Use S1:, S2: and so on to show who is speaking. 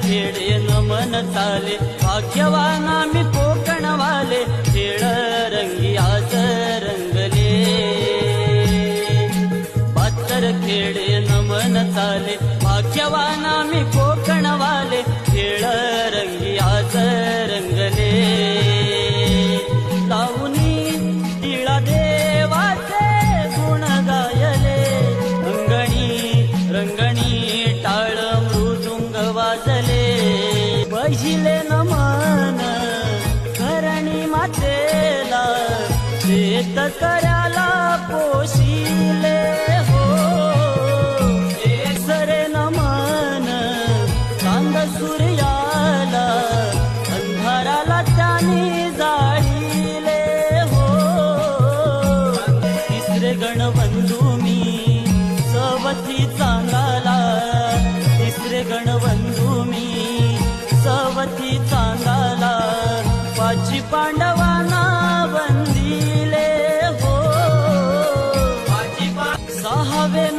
S1: खेडे नमन चाले भाग्यवान आम्ही कोकणवाले खेळ रंगी आज रंगले खेडे नमन चाले भाग्यवान आम्ही कोकणवाले खेळ रंगी आज रंगले लावणी तिळा देवाचे गुण गायले रंगणी टाळ मृदुंग वाजले बहिले नमन धरणी मातेला शेतकऱ्याला पोशिले सूर्याला अंधाराला त्याने जाळीले हो तिसरे गणबंधू मी सवती चांगाला तिसरे गणबंधू मी सवती चांगाला पाची पांडवांना बंदिले हो सहावे